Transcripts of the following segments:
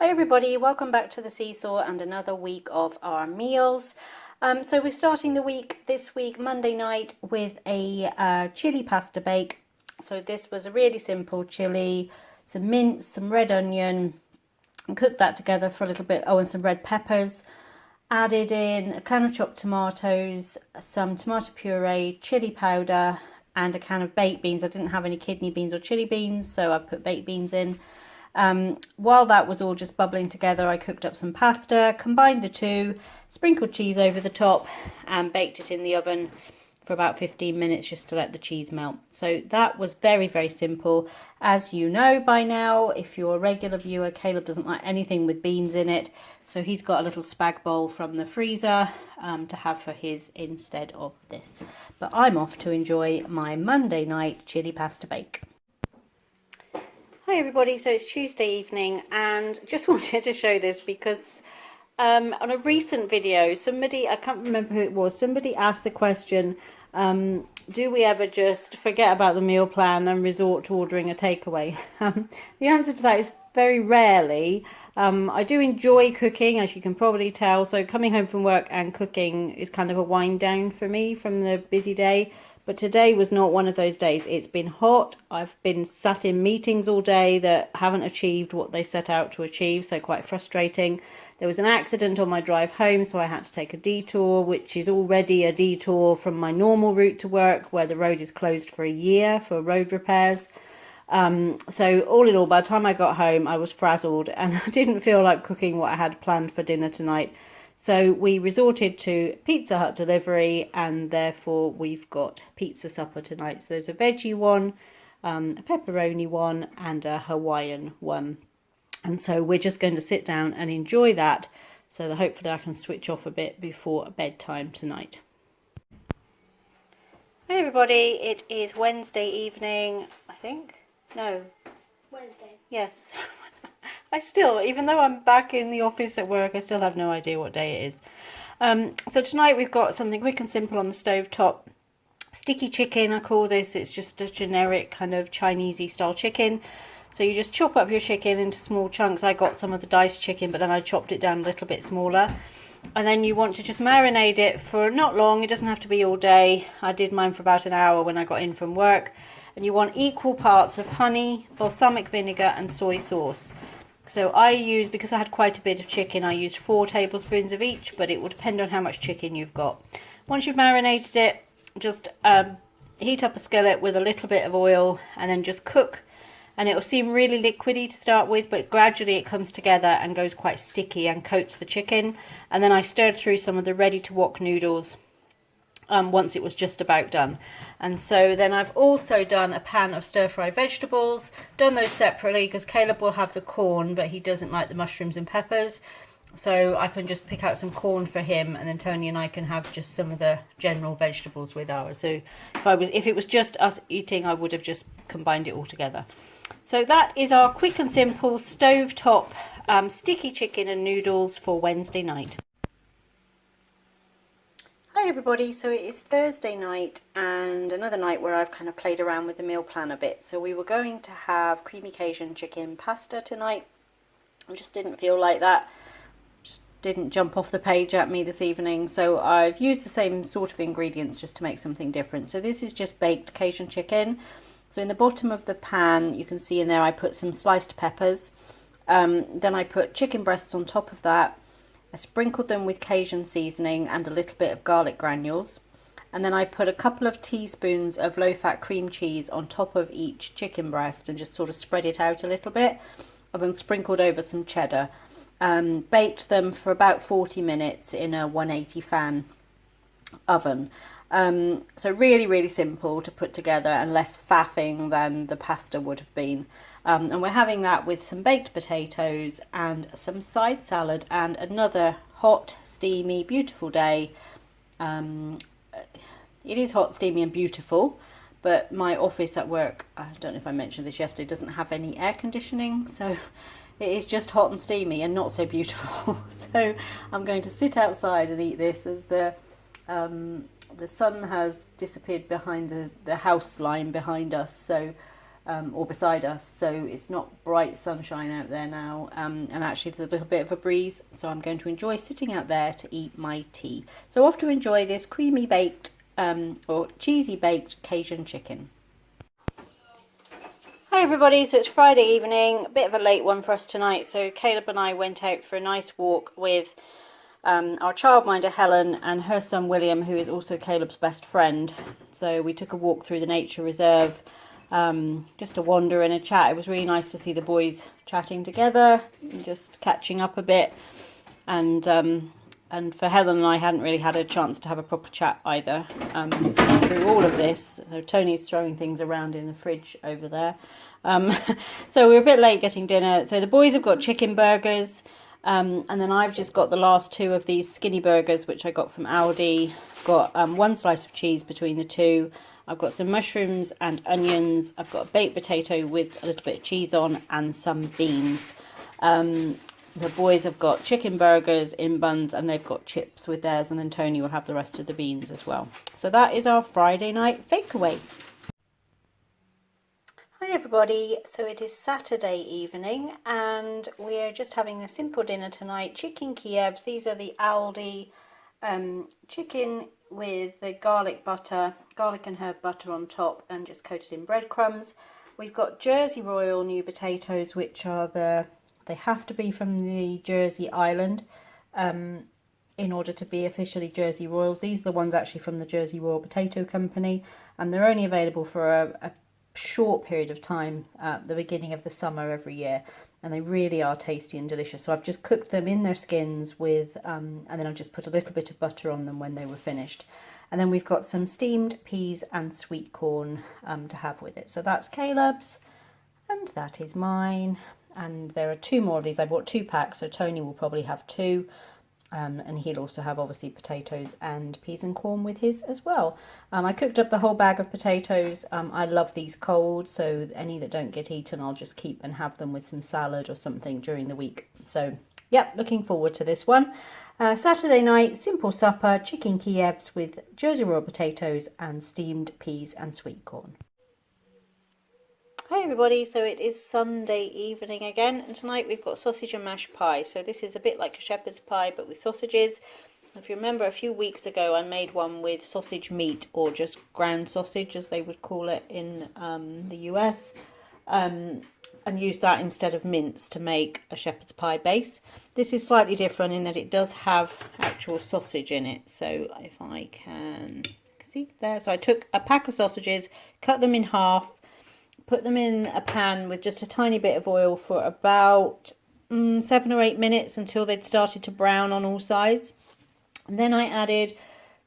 Hi everybody, welcome back to the Seesaw and another week of our meals. So we're starting the week this week, Monday night, with a chili pasta bake. So this was a really simple chili, some mince, some red onion, and cooked that together for a little bit. Oh, and some red peppers. Added in a can of chopped tomatoes, some tomato puree, chili powder, and a can of baked beans. I didn't have any kidney beans or chili beans, so I put baked beans in. While that was all just bubbling together, I cooked up some pasta, combined the two, sprinkled cheese over the top, and baked it in the oven for about 15 minutes just to let the cheese melt. So that was very, very simple. As you know by now, if you're a regular viewer, Caleb doesn't like anything with beans in it, so he's got a little spag bowl from the freezer to have for his instead of this. But I'm off to enjoy my Monday night chili pasta bake. Hi everybody, so it's Tuesday evening and just wanted to show this because on a recent video somebody, I can't remember who it was, somebody asked the question, do we ever just forget about the meal plan and resort to ordering a takeaway? The answer to that is very rarely. I do enjoy cooking, as you can probably tell, so coming home from work and cooking is kind of a wind down for me from the busy day. But today was not one of those days. It's been hot. I've been sat in meetings all day that haven't achieved what they set out to achieve, so quite frustrating. There was an accident on my drive home, so I had to take a detour, which is already a detour from my normal route to work, where the road is closed for a year for road repairs. So all in all, by the time I got home, I was frazzled and I didn't feel like cooking what I had planned for dinner tonight. So we resorted to Pizza Hut delivery, and therefore we've got pizza supper tonight. So there's a veggie one, a pepperoni one, and a Hawaiian one. And so we're just going to sit down and enjoy that so that hopefully I can switch off a bit before bedtime tonight. Hey everybody, it is Wednesday evening, I think. No. Wednesday. Yes. I still, even though I'm back in the office at work, I still have no idea what day it is. So tonight we've got something quick and simple on the stove top. Sticky chicken, I call this. It's just a generic kind of Chinese-y style chicken. So you just chop up your chicken into small chunks. I got some of the diced chicken, but then I chopped it down a little bit smaller. And then you want to just marinate it for not long. It doesn't have to be all day. I did mine for about an hour when I got in from work. And you want equal parts of honey, balsamic vinegar, and soy sauce. So I used, because I had quite a bit of chicken, I used 4 tablespoons of each, but it will depend on how much chicken you've got. Once you've marinated it, just heat up a skillet with a little bit of oil and then just cook. And it will seem really liquidy to start with, but gradually it comes together and goes quite sticky and coats the chicken. And then I stirred through some of the ready-to-wok noodles once it was just about done. And so then I've also done a pan of stir-fry vegetables, done those separately because Caleb will have the corn, but he doesn't like the mushrooms and peppers, so I can just pick out some corn for him, and then Tony and I can have just some of the general vegetables with ours. So if it was just us eating, I would have just combined it all together. So that is our quick and simple stovetop sticky chicken and noodles for Wednesday night. Hi everybody, so it is Thursday night and another night where I've kind of played around with the meal plan a bit. So we were going to have creamy Cajun chicken pasta tonight. I just didn't feel like that. Just didn't jump off the page at me this evening. So I've used the same sort of ingredients just to make something different. So this is just baked Cajun chicken. So in the bottom of the pan, you can see in there I put some sliced peppers. Then I put chicken breasts on top of that. I sprinkled them with Cajun seasoning and a little bit of garlic granules. And then I put a couple of teaspoons of low-fat cream cheese on top of each chicken breast and just sort of spread it out a little bit. And then sprinkled over some cheddar. Baked them for about 40 minutes in a 180 fan oven. So really, really simple to put together and less faffing than the pasta would have been. And we're having that with some baked potatoes and some side salad and another hot, steamy, beautiful day. It is hot, steamy and beautiful, but my office at work, I don't know if I mentioned this yesterday, doesn't have any air conditioning, so it is just hot and steamy and not so beautiful. So I'm going to sit outside and eat this as the sun has disappeared behind the house line behind us. So or beside us, so it's not bright sunshine out there now, and actually there's a little bit of a breeze, so I'm going to enjoy sitting out there to eat my tea. So off to enjoy this creamy baked or cheesy baked Cajun chicken. Hi everybody, so it's Friday evening, a bit of a late one for us tonight. So Caleb and I went out for a nice walk with our childminder Helen and her son William, who is also Caleb's best friend. So we took a walk through the nature reserve, just a wander and a chat. It was really nice to see the boys chatting together and just catching up a bit. And for Helen and I hadn't really had a chance to have a proper chat either through all of this. So Tony's throwing things around in the fridge over there. So we were a bit late getting dinner. So the boys have got chicken burgers. And then I've just got the last two of these skinny burgers, which I got from Aldi. Got one slice of cheese between the two. I've got some mushrooms and onions. I've got a baked potato with a little bit of cheese on and some beans. The boys have got chicken burgers in buns and they've got chips with theirs, and then Tony will have the rest of the beans as well. So that is our Friday night takeaway. Hi everybody, so it is Saturday evening and we're just having a simple dinner tonight. Chicken kievs. These are the Aldi chicken with the garlic and herb butter on top and just coated in breadcrumbs. We've got Jersey Royal new potatoes, which are they have to be from the Jersey Island in order to be officially Jersey Royals. These are the ones actually from the Jersey Royal Potato Company, and they're only available for a short period of time at the beginning of the summer every year, and they really are tasty and delicious. So I've just cooked them in their skins with and then I've just put a little bit of butter on them when they were finished. And then we've got some steamed peas and sweet corn to have with it. So that's Caleb's and that is mine, and there are two more of these. I bought 2 packs, so Tony will probably have 2. And he'll also have obviously potatoes and peas and corn with his as well. I cooked up the whole bag of potatoes. I love these cold, so any that don't get eaten I'll just keep and have them with some salad or something during the week. So yep, looking forward to this one. Saturday night, simple supper, chicken kievs with Jersey Royal potatoes and steamed peas and sweet corn. Hi everybody, so it is Sunday evening again, and tonight we've got sausage and mash pie. So this is a bit like a shepherd's pie but with sausages. If you remember, a few weeks ago I made one with sausage meat, or just ground sausage as they would call it in the US, and used that instead of mince to make a shepherd's pie base. This is slightly different in that it does have actual sausage in it. So if I can see there, so I took a pack of sausages, cut them in half, put them in a pan with just a tiny bit of oil for about 7 or 8 minutes until they'd started to brown on all sides. And then I added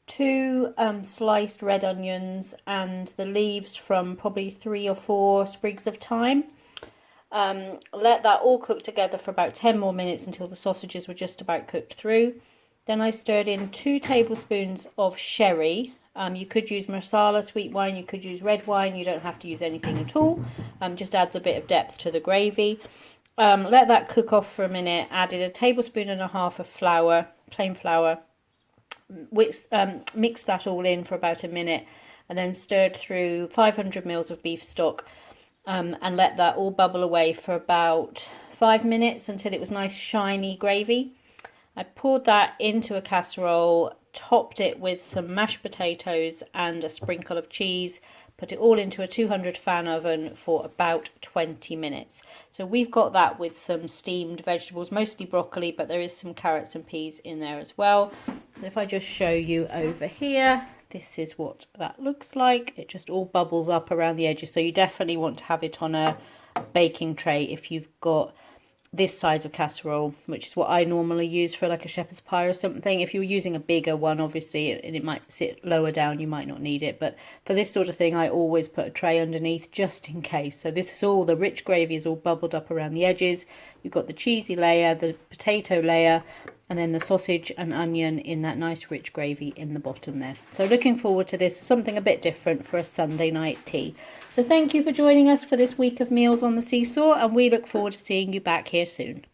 2 sliced red onions and the leaves from probably 3 or 4 sprigs of thyme. Let that all cook together for about 10 more minutes until the sausages were just about cooked through. Then I stirred in 2 tablespoons of sherry. You could use Marsala sweet wine, you could use red wine, you don't have to use anything at all. Just adds a bit of depth to the gravy. Let that cook off for a minute. Added a tablespoon and a half of flour, plain flour. Mixed that all in for about a minute and then stirred through 500 mils of beef stock and let that all bubble away for about 5 minutes until it was nice shiny gravy. I poured that into a casserole, topped it with some mashed potatoes and a sprinkle of cheese, put it all into a 200 fan oven for about 20 minutes. So we've got that with some steamed vegetables, mostly broccoli, but there is some carrots and peas in there as well. If I just show you over here, this is what that looks like. It just all bubbles up around the edges, so you definitely want to have it on a baking tray if you've got this size of casserole, which is what I normally use for like a shepherd's pie or something. If you're using a bigger one, obviously, and it might sit lower down, you might not need it, but for this sort of thing I always put a tray underneath just in case. So this is all, the rich gravy is all bubbled up around the edges. You've got the cheesy layer, the potato layer, and then the sausage and onion in that nice rich gravy in the bottom there. So looking forward to this, something a bit different for a Sunday night tea. So thank you for joining us for this week of Meals on the Seesaw, and we look forward to seeing you back here soon.